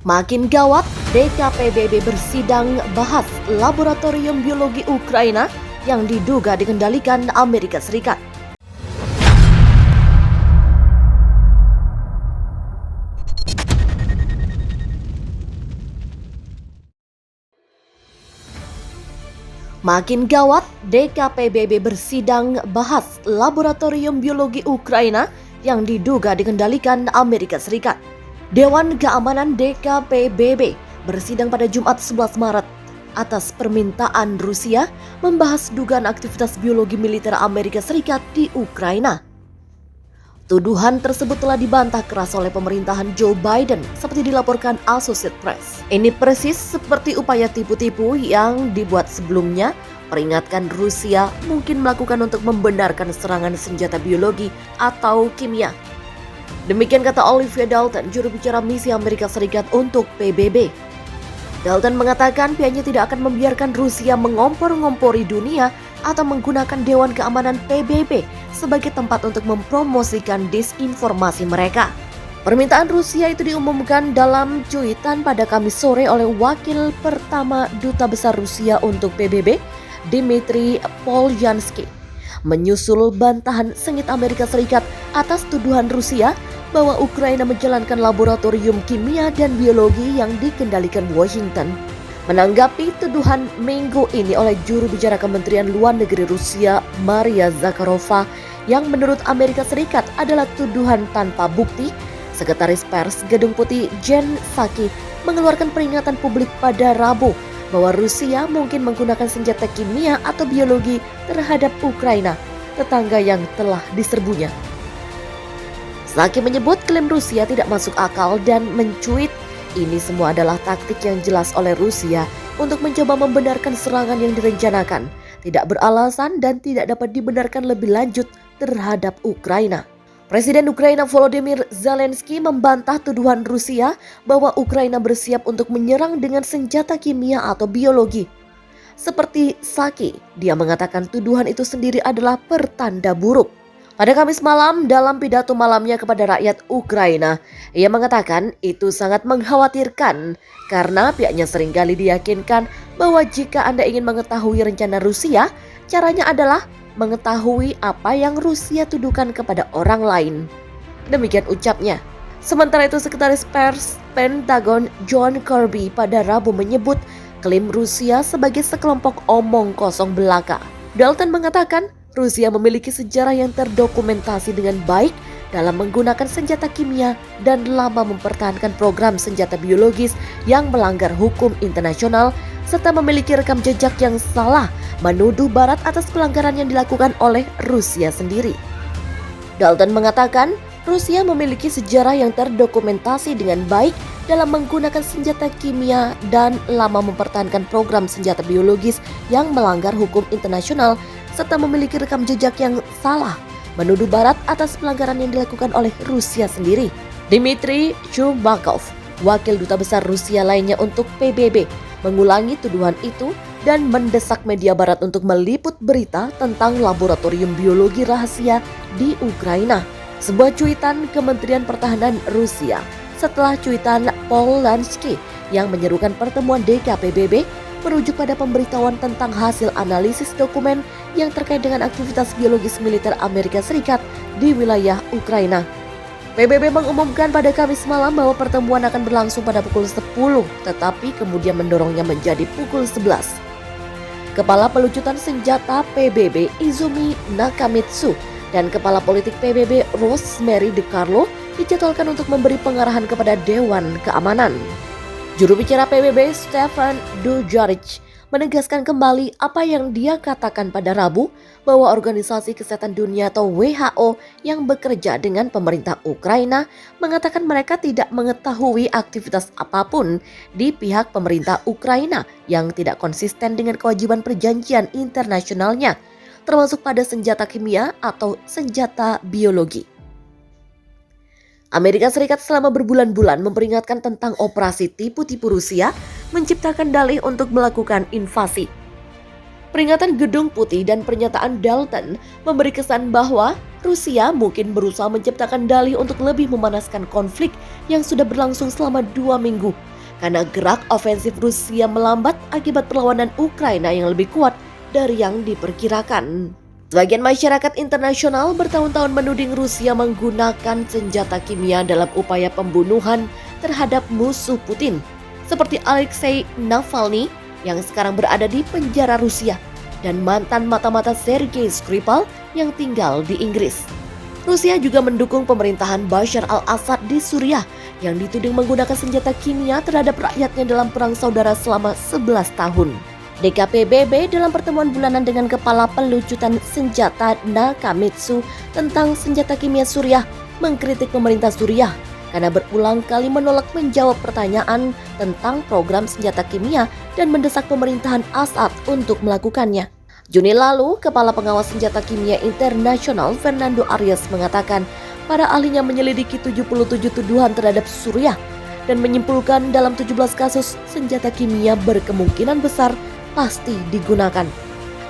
Makin gawat, DKPBB bersidang bahas laboratorium biologi Ukraina yang diduga dikendalikan Amerika Serikat. Makin gawat, DKPBB bersidang bahas laboratorium biologi Ukraina yang diduga dikendalikan Amerika Serikat. Dewan Keamanan DKPBB bersidang pada Jumat 11 Maret atas permintaan Rusia membahas dugaan aktivitas biologi militer Amerika Serikat di Ukraina. Tuduhan tersebut telah dibantah keras oleh pemerintahan Joe Biden seperti dilaporkan Associated Press. Ini persis seperti upaya tipu-tipu yang dibuat sebelumnya, peringatkan Rusia mungkin melakukan untuk membenarkan serangan senjata biologi atau kimia. Demikian kata Olivia Dalton, juru bicara misi Amerika Serikat untuk PBB. Dalton mengatakan pihaknya tidak akan membiarkan Rusia mengompor-ngompori dunia atau menggunakan Dewan Keamanan PBB sebagai tempat untuk mempromosikan disinformasi mereka. Permintaan Rusia itu diumumkan dalam cuitan pada Kamis sore oleh Wakil Pertama Duta Besar Rusia untuk PBB, Dmitry Polyansky, menyusul bantahan sengit Amerika Serikat atas tuduhan Rusia bahwa Ukraina menjalankan laboratorium kimia dan biologi yang dikendalikan Washington. Menanggapi tuduhan minggu ini oleh juru bicara Kementerian Luar Negeri Rusia, Maria Zakharova, yang menurut Amerika Serikat adalah tuduhan tanpa bukti, Sekretaris Pers Gedung Putih Jen Psaki mengeluarkan peringatan publik pada Rabu bahwa Rusia mungkin menggunakan senjata kimia atau biologi terhadap Ukraina, tetangga yang telah diserbunya. Psaki menyebut klaim Rusia tidak masuk akal dan mencuit, ini semua adalah taktik yang jelas oleh Rusia untuk mencoba membenarkan serangan yang direncanakan, tidak beralasan dan tidak dapat dibenarkan lebih lanjut terhadap Ukraina. Presiden Ukraina Volodymyr Zelensky membantah tuduhan Rusia bahwa Ukraina bersiap untuk menyerang dengan senjata kimia atau biologi. Seperti Psaki, dia mengatakan tuduhan itu sendiri adalah pertanda buruk. Pada Kamis malam dalam pidato malamnya kepada rakyat Ukraina, ia mengatakan itu sangat mengkhawatirkan karena pihaknya seringkali diyakinkan bahwa jika Anda ingin mengetahui rencana Rusia, caranya adalah mengetahui apa yang Rusia tuduhkan kepada orang lain. Demikian ucapnya. Sementara itu Sekretaris Pers Pentagon John Kirby pada Rabu menyebut klaim Rusia sebagai sekelompok omong kosong belaka. Dalton mengatakan Rusia memiliki sejarah yang terdokumentasi dengan baik dalam menggunakan senjata kimia dan lama mempertahankan program senjata biologis yang melanggar hukum internasional serta memiliki rekam jejak yang salah menuduh Barat atas pelanggaran yang dilakukan oleh Rusia sendiri. Dalton mengatakan Rusia memiliki sejarah yang terdokumentasi dengan baik dalam menggunakan senjata kimia dan lama mempertahankan program senjata biologis yang melanggar hukum internasional serta memiliki rekam jejak yang salah menuduh Barat atas pelanggaran yang dilakukan oleh Rusia sendiri. Dmitry Chumakov, wakil duta besar Rusia lainnya untuk PBB, mengulangi tuduhan itu dan mendesak media Barat untuk meliput berita tentang laboratorium biologi rahasia di Ukraina. Sebuah cuitan Kementerian Pertahanan Rusia setelah cuitan Polyansky yang menyerukan pertemuan DKPBB merujuk pada pemberitahuan tentang hasil analisis dokumen yang terkait dengan aktivitas biologis militer Amerika Serikat di wilayah Ukraina. PBB mengumumkan pada Kamis malam bahwa pertemuan akan berlangsung pada pukul 10, tetapi kemudian mendorongnya menjadi pukul 11. Kepala Pelucutan Senjata PBB Izumi Nakamitsu dan Kepala Politik PBB Rosemary DiCarlo dijadwalkan untuk memberi pengarahan kepada Dewan Keamanan. Juru bicara PBB Stefan Dujarric menegaskan kembali apa yang dia katakan pada Rabu bahwa Organisasi Kesehatan Dunia atau WHO yang bekerja dengan pemerintah Ukraina mengatakan mereka tidak mengetahui aktivitas apapun di pihak pemerintah Ukraina yang tidak konsisten dengan kewajiban perjanjian internasionalnya, termasuk pada senjata kimia atau senjata biologi. Amerika Serikat selama berbulan-bulan memperingatkan tentang operasi tipu-tipu Rusia menciptakan dalih untuk melakukan invasi. Peringatan Gedung Putih dan pernyataan Dalton memberi kesan bahwa Rusia mungkin berusaha menciptakan dalih untuk lebih memanaskan konflik yang sudah berlangsung selama 2 minggu karena gerak ofensif Rusia melambat akibat perlawanan Ukraina yang lebih kuat dari yang diperkirakan. Sebagian masyarakat internasional bertahun-tahun menuding Rusia menggunakan senjata kimia dalam upaya pembunuhan terhadap musuh Putin, seperti Alexei Navalny yang sekarang berada di penjara Rusia dan mantan mata-mata Sergei Skripal yang tinggal di Inggris. Rusia juga mendukung pemerintahan Bashar al-Assad di Suriah yang dituding menggunakan senjata kimia terhadap rakyatnya dalam perang saudara selama 11 tahun. DKPBB dalam pertemuan bulanan dengan Kepala Pelucutan Senjata Nakamitsu tentang senjata kimia Suriah mengkritik pemerintah Suriah karena berulang kali menolak menjawab pertanyaan tentang program senjata kimia dan mendesak pemerintahan Assad untuk melakukannya. Juni lalu, Kepala Pengawas Senjata Kimia Internasional Fernando Arias mengatakan para ahlinya menyelidiki 77 tuduhan terhadap Suriah dan menyimpulkan dalam 17 kasus senjata kimia berkemungkinan besar pasti digunakan.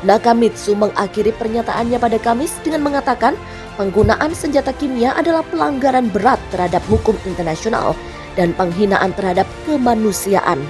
Nakamitsu mengakhiri pernyataannya pada Kamis dengan mengatakan penggunaan senjata kimia adalah pelanggaran berat terhadap hukum internasional dan penghinaan terhadap kemanusiaan.